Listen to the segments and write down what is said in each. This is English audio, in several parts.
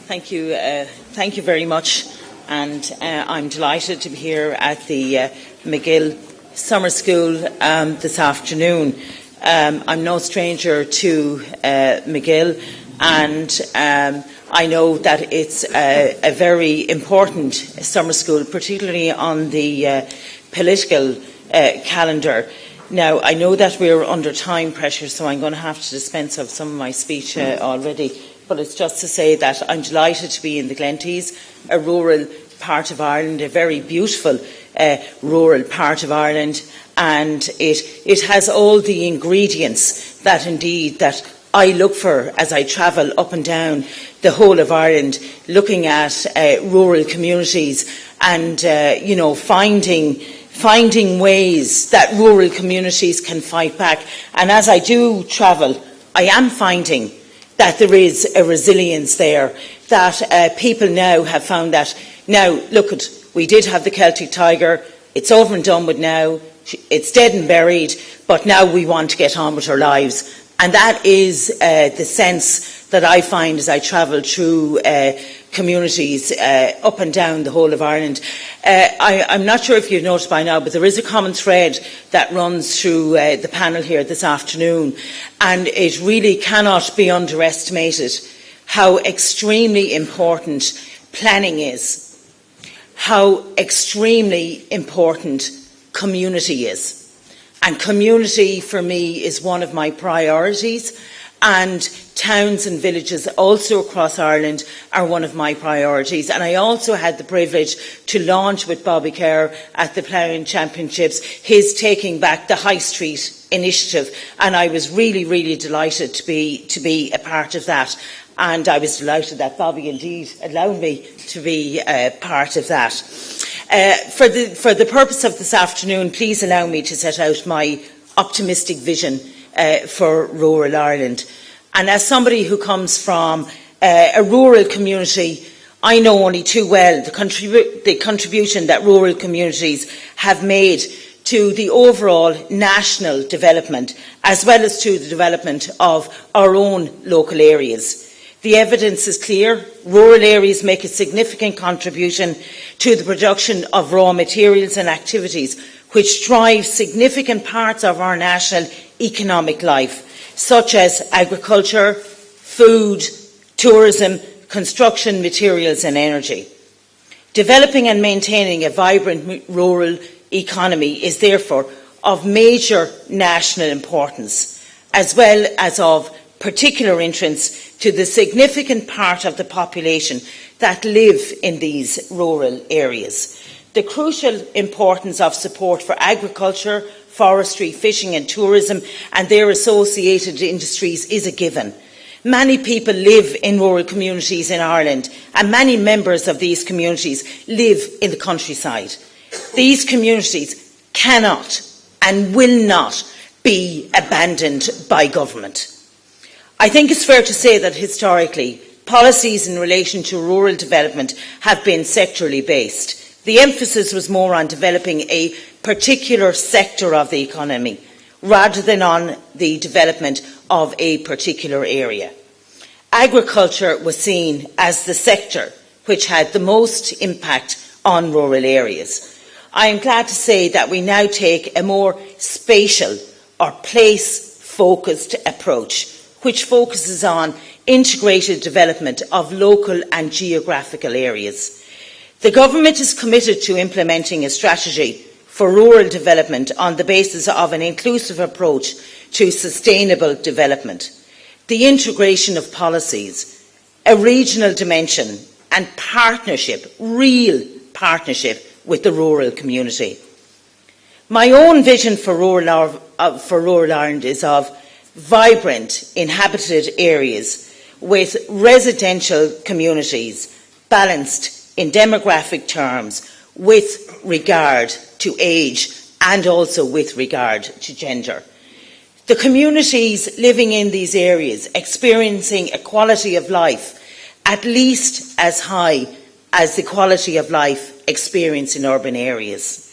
Thank you very much, and I'm delighted to be here at the McGill Summer School this afternoon. I'm no stranger to McGill, and I know that it's a very important summer school, particularly on the political calendar. Now, I know that we're under time pressure, so I'm going to have to dispense of some of my speech already. But it's just to say that I'm delighted to be in the Glenties, a rural part of Ireland, a very beautiful rural part of Ireland, and it has all the ingredients that I look for as I travel up and down the whole of Ireland, looking at rural communities and finding ways that rural communities can fight back. And as I do travel, I am finding that there is a resilience there, that people now have found that. Now, we did have the Celtic Tiger, it's over and done with now, it's dead and buried, but now we want to get on with our lives. And that is the sense that I find as I travel through communities up and down the whole of Ireland. I'm not sure if you've noticed by now, but there is a common thread that runs through the panel here this afternoon, and it really cannot be underestimated how extremely important planning is, how extremely important community is. And community for me is one of my priorities, and towns and villages also across Ireland are one of my priorities. And I also had the privilege to launch with Bobby Kerr at the Ploughing Championships his Taking Back the High Street initiative, and I was really, really delighted to be a part of that. And I was delighted that Bobby indeed allowed me to be part of that. For the purpose of this afternoon, please allow me to set out my optimistic vision for rural Ireland. And as somebody who comes from a rural community, I know only too well the contribution that rural communities have made to the overall national development, as well as to the development of our own local areas. The evidence is clear. Rural areas make a significant contribution to the production of raw materials and activities which drive significant parts of our national economic life, such as agriculture, food, tourism, construction materials and energy. Developing and maintaining a vibrant rural economy is therefore of major national importance, as well as of particular interest to the significant part of the population that live in these rural areas. The crucial importance of support for agriculture, forestry, fishing and tourism and their associated industries is a given. Many people live in rural communities in Ireland, and many members of these communities live in the countryside. These communities cannot and will not be abandoned by government. I think it's fair to say that historically, policies in relation to rural development have been sectorally based. The emphasis was more on developing a particular sector of the economy, rather than on the development of a particular area. Agriculture was seen as the sector which had the most impact on rural areas. I am glad to say that we now take a more spatial or place-focused approach, which focuses on integrated development of local and geographical areas. The Government is committed to implementing a strategy for rural development on the basis of an inclusive approach to sustainable development, the integration of policies, a regional dimension and partnership, real partnership with the rural community. My own vision for rural Ireland is of vibrant, inhabited areas with residential communities balanced in demographic terms with regard to age and also with regard to gender. The communities living in these areas experiencing a quality of life at least as high as the quality of life experienced in urban areas,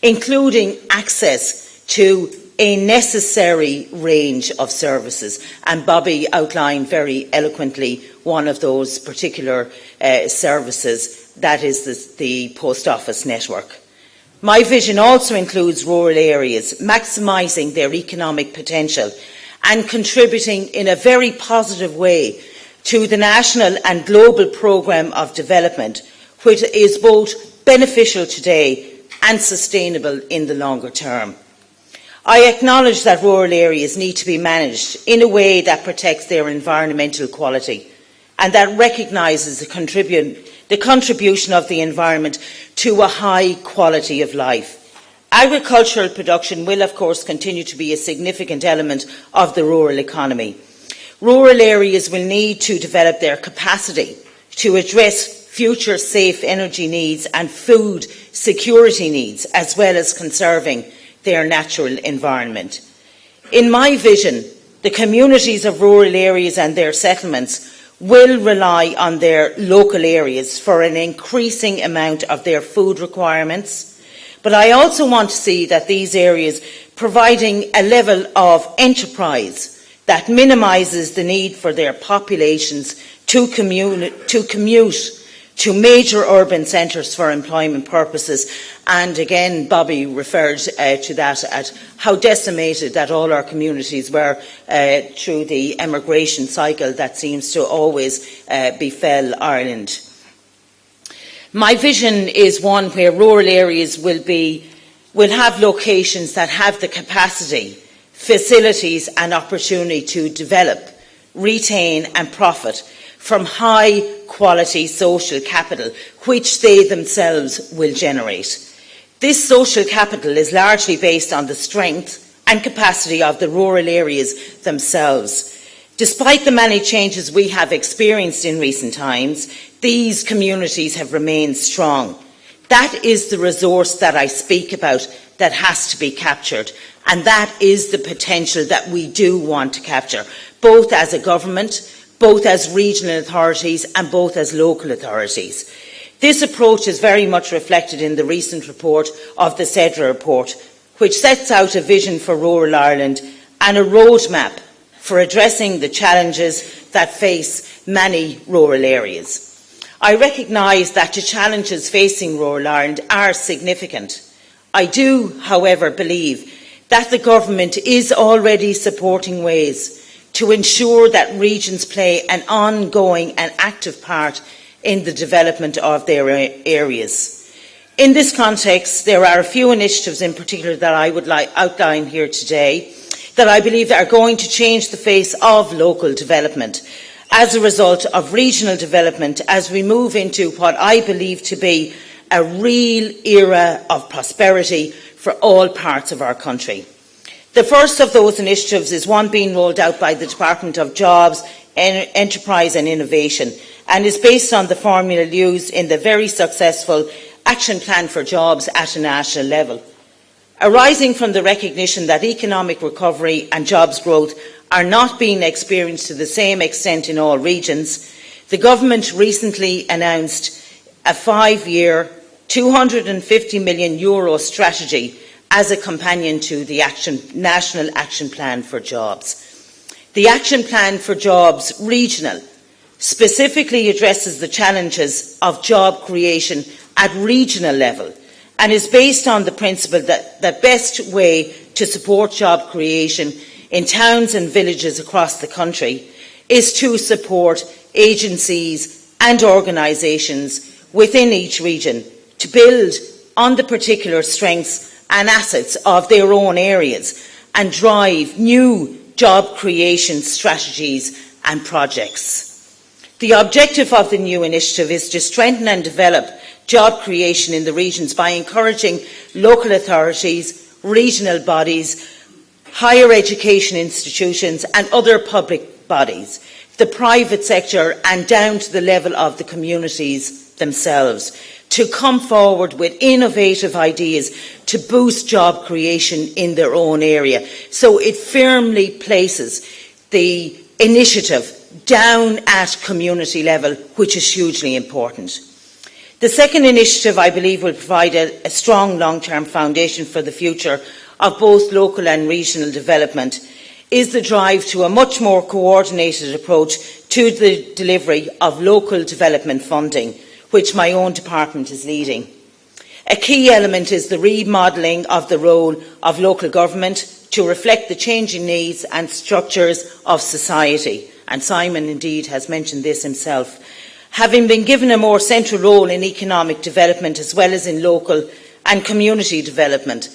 including access to a necessary range of services, and Bobby outlined very eloquently one of those particular services, that is the post office network. My vision also includes rural areas maximising their economic potential and contributing in a very positive way to the national and global programme of development, which is both beneficial today and sustainable in the longer term. I acknowledge that rural areas need to be managed in a way that protects their environmental quality and that recognises the contribution of the environment to a high quality of life. Agricultural production will, of course, continue to be a significant element of the rural economy. Rural areas will need to develop their capacity to address future safe energy needs and food security needs, as well as conserving their natural environment. In my vision, the communities of rural areas and their settlements will rely on their local areas for an increasing amount of their food requirements, but I also want to see that these areas providing a level of enterprise that minimises the need for their populations to commute to major urban centres for employment purposes. And again, Bobby referred to that, at how decimated that all our communities were through the emigration cycle that seems to always befell Ireland. My vision is one where rural areas will have locations that have the capacity, facilities and opportunity to develop, retain and profit from high quality social capital, which they themselves will generate. This social capital is largely based on the strength and capacity of the rural areas themselves. Despite the many changes we have experienced in recent times, these communities have remained strong. That is the resource that I speak about that has to be captured, and that is the potential that we do want to capture, both as a government, both as regional authorities and both as local authorities. This approach is very much reflected in the recent report of the CEDRA report, which sets out a vision for rural Ireland and a roadmap for addressing the challenges that face many rural areas. I recognise that the challenges facing rural Ireland are significant. I do, however, believe that the government is already supporting ways to ensure that regions play an ongoing and active part in the development of their areas. In this context, there are a few initiatives in particular that I would like to outline here today that I believe are going to change the face of local development as a result of regional development, as we move into what I believe to be a real era of prosperity for all parts of our country. The first of those initiatives is one being rolled out by the Department of Jobs, Enterprise and Innovation, and is based on the formula used in the very successful Action Plan for Jobs at a national level. Arising from the recognition that economic recovery and jobs growth are not being experienced to the same extent in all regions, the government recently announced a 5-year, €250 million strategy as a companion to the National Action Plan for Jobs. The Action Plan for Jobs Regional specifically addresses the challenges of job creation at regional level and is based on the principle that the best way to support job creation in towns and villages across the country is to support agencies and organisations within each region to build on the particular strengths and assets of their own areas and drive new job creation strategies and projects. The objective of the new initiative is to strengthen and develop job creation in the regions by encouraging local authorities, regional bodies, higher education institutions and other public bodies, the private sector and down to the level of the communities themselves, to come forward with innovative ideas to boost job creation in their own area. So it firmly places the initiative down at community level, which is hugely important. The second initiative, I believe, will provide a strong long-term foundation for the future of both local and regional development is the drive to a much more coordinated approach to the delivery of local development funding, which my own department is leading. A key element is the remodelling of the role of local government to reflect the changing needs and structures of society, and Simon indeed has mentioned this himself. Having been given a more central role in economic development as well as in local and community development,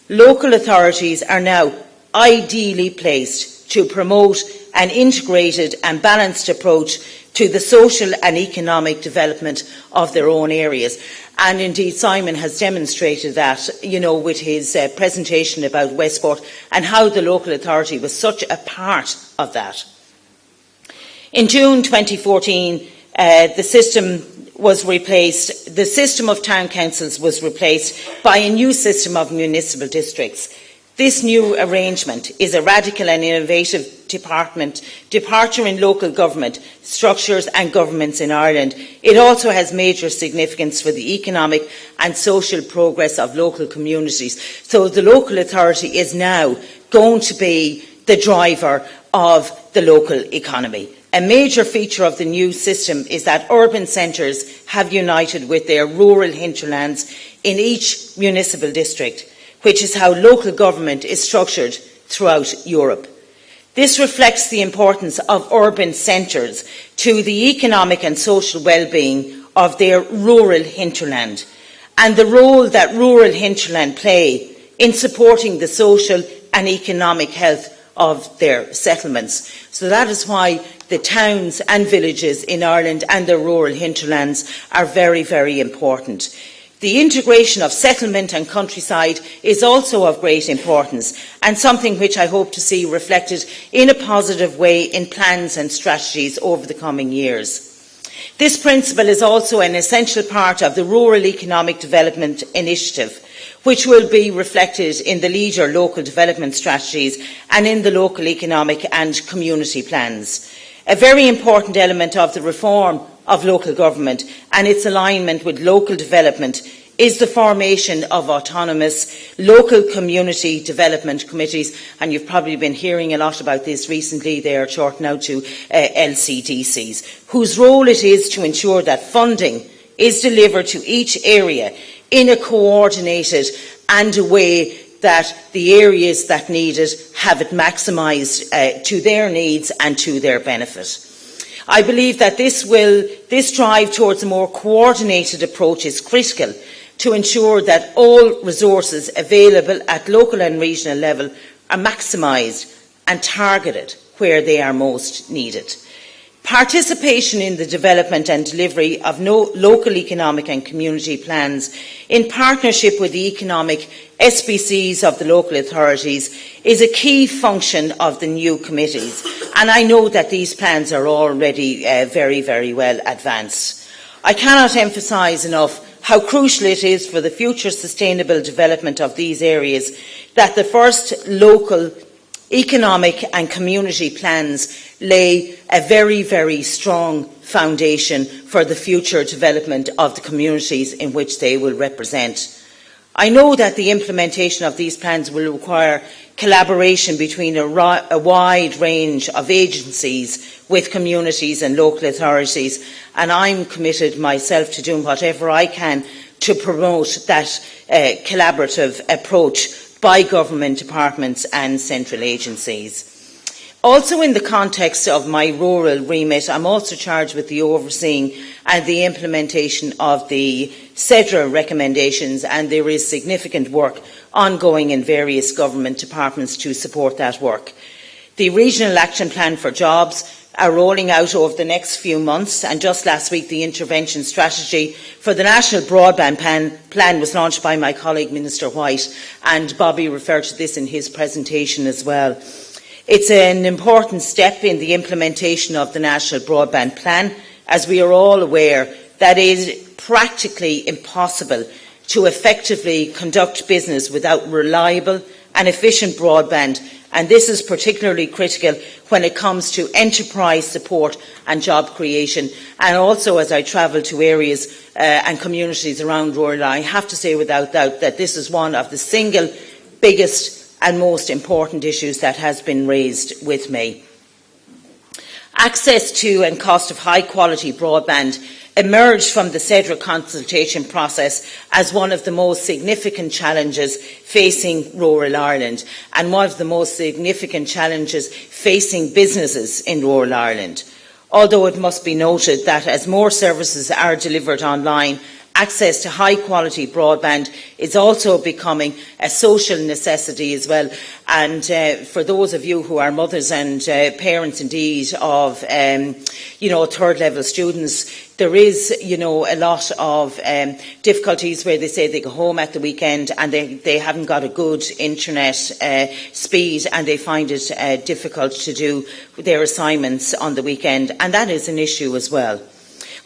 local authorities are now ideally placed to promote an integrated and balanced approach to the social and economic development of their own areas. And indeed, Simon has demonstrated that, with his presentation about Westport and how the local authority was such a part of that. In June 2014, the system of town councils was replaced by a new system of municipal districts. This new arrangement is a radical and innovative departure in local government structures and governments in Ireland. It also has major significance for the economic and social progress of local communities. So the local authority is now going to be the driver of the local economy. A major feature of the new system is that urban centres have united with their rural hinterlands in each municipal district, which is how local government is structured throughout Europe. This reflects the importance of urban centres to the economic and social well-being of their rural hinterland, and the role that rural hinterland play in supporting the social and economic health of their settlements. So that is why the towns and villages in Ireland and their rural hinterlands are very, very important. The integration of settlement and countryside is also of great importance, and something which I hope to see reflected in a positive way in plans and strategies over the coming years. This principle is also an essential part of the Rural Economic Development Initiative, which will be reflected in the Leader local development strategies and in the local economic and community plans. A very important element of the reform of local government and its alignment with local development is the formation of autonomous local community development committees, and you've probably been hearing a lot about this recently. They are short now to LCDCs, whose role it is to ensure that funding is delivered to each area in a coordinated and a way that the areas that need it have it maximised to their needs and to their benefit. I believe that this drive towards a more coordinated approach is critical to ensure that all resources available at local and regional level are maximised and targeted where they are most needed. Participation in the development and delivery of local economic and community plans in partnership with the economic SPCs of the local authorities is a key function of the new committees, and I know that these plans are already very, very well advanced. I cannot emphasise enough how crucial it is for the future sustainable development of these areas that the first local economic and community plans lay a very, very strong foundation for the future development of the communities in which they will represent. I know that the implementation of these plans will require collaboration between a wide range of agencies with communities and local authorities, and I'm committed myself to doing whatever I can to promote that collaborative approach by government departments and central agencies. Also, in the context of my rural remit, I'm also charged with the overseeing and the implementation of the CEDRA recommendations, and there is significant work ongoing in various government departments to support that work. The Regional Action Plan for Jobs are rolling out over the next few months, and just last week the intervention strategy for the National Broadband Plan was launched by my colleague Minister White, and Bobby referred to this in his presentation as well. It's an important step in the implementation of the National Broadband Plan, as we are all aware that it is practically impossible to effectively conduct business without reliable and efficient broadband, and this is particularly critical when it comes to enterprise support and job creation. And also, as I travel to areas and communities around rural, I have to say without doubt that this is one of the single biggest and most important issues that has been raised with me. Access to and cost of high-quality broadband emerged from the CEDRA consultation process as one of the most significant challenges facing rural Ireland and one of the most significant challenges facing businesses in rural Ireland. Although it must be noted that as more services are delivered online, access to high-quality broadband is also becoming a social necessity as well. And for those of you who are mothers and parents indeed of, third-level students, there is, a lot of difficulties where they say they go home at the weekend and they haven't got a good internet speed and they find it difficult to do their assignments on the weekend. And that is an issue as well.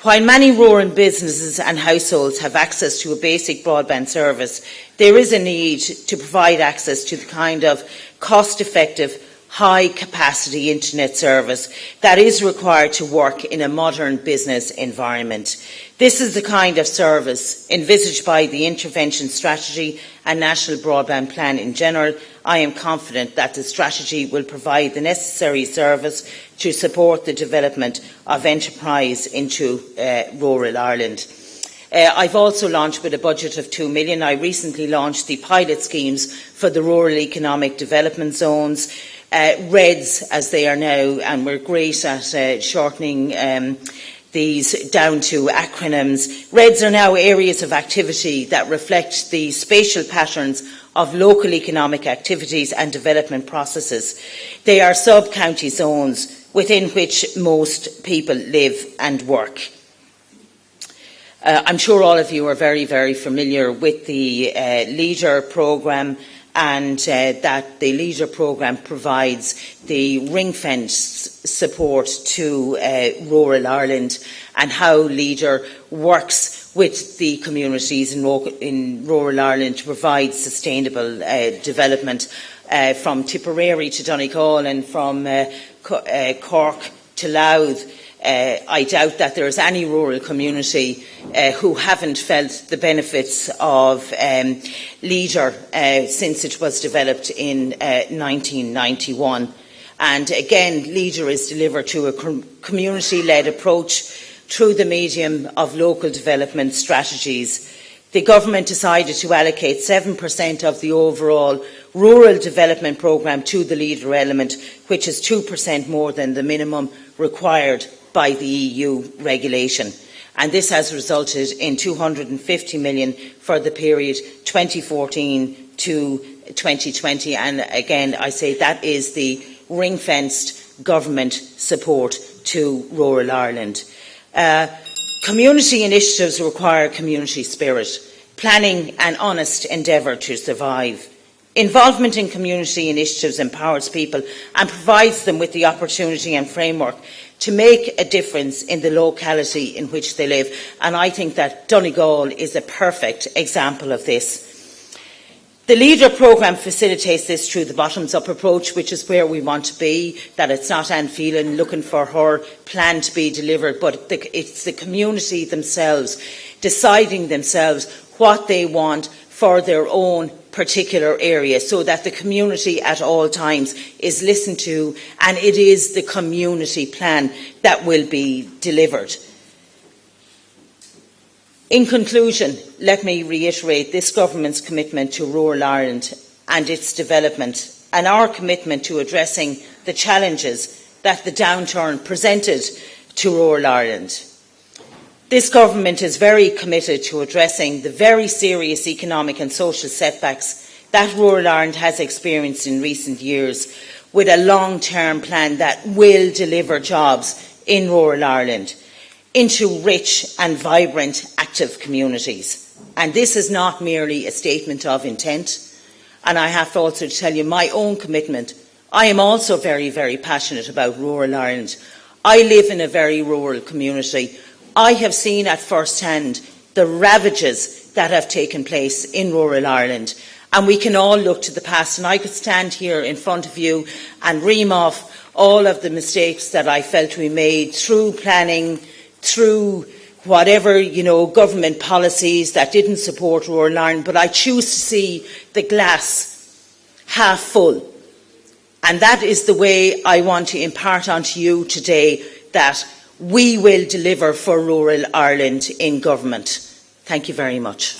While many rural businesses and households have access to a basic broadband service, there is a need to provide access to the kind of cost-effective, high-capacity internet service that is required to work in a modern business environment. This is the kind of service envisaged by the Intervention Strategy and National Broadband Plan in general. I am confident that the strategy will provide the necessary service to support the development of enterprise into rural Ireland. I've also launched with a budget of €2 million. I recently launched the pilot schemes for the Rural Economic Development Zones, REDS as they are now, and we're great at shortening these down to acronyms. REDS are now areas of activity that reflect the spatial patterns of local economic activities and development processes. They are sub-county zones within which most people live and work. I'm sure all of you are very, very familiar with the LEADER programme, and that the LEADER programme provides the ring-fenced support to rural Ireland, and how LEADER works with the communities in rural Ireland to provide sustainable development from Tipperary to Donegal and from Cork to Louth. I doubt that there is any rural community who haven't felt the benefits of LEADER since it was developed in 1991. And again, LEADER is delivered to a community-led approach through the medium of local development strategies. The government decided to allocate 7% of the overall rural development programme to the LEADER element, which is 2% more than the minimum required by the EU regulation. And this has resulted in €250 million for the period 2014 to 2020. And again, I say that is the ring-fenced government support to rural Ireland. Community initiatives require community spirit, planning and honest endeavour to survive. Involvement in community initiatives empowers people and provides them with the opportunity and framework to make a difference in the locality in which they live. And I think that Donegal is a perfect example of this. The LEADER programme facilitates this through the bottoms-up approach, which is where we want to be, that it's not Ann Phelan looking for her plan to be delivered, but it's the community themselves deciding themselves what they want for their own particular area, so that the community at all times is listened to, and it is the community plan that will be delivered. In conclusion, let me reiterate this government's commitment to rural Ireland and its development, and our commitment to addressing the challenges that the downturn presented to rural Ireland. This government is very committed to addressing the very serious economic and social setbacks that rural Ireland has experienced in recent years, with a long-term plan that will deliver jobs in rural Ireland into rich and vibrant, active communities. And this is not merely a statement of intent. And I have to also tell you my own commitment. I am also very, very passionate about rural Ireland. I live in a very rural community. I have seen at first hand the ravages that have taken place in rural Ireland, and we can all look to the past, and I could stand here in front of you and ream off all of the mistakes that I felt we made through planning, through whatever, government policies that didn't support rural Ireland, but I choose to see the glass half full. And that is the way I want to impart onto you today that we will deliver for rural Ireland in government. Thank you very much.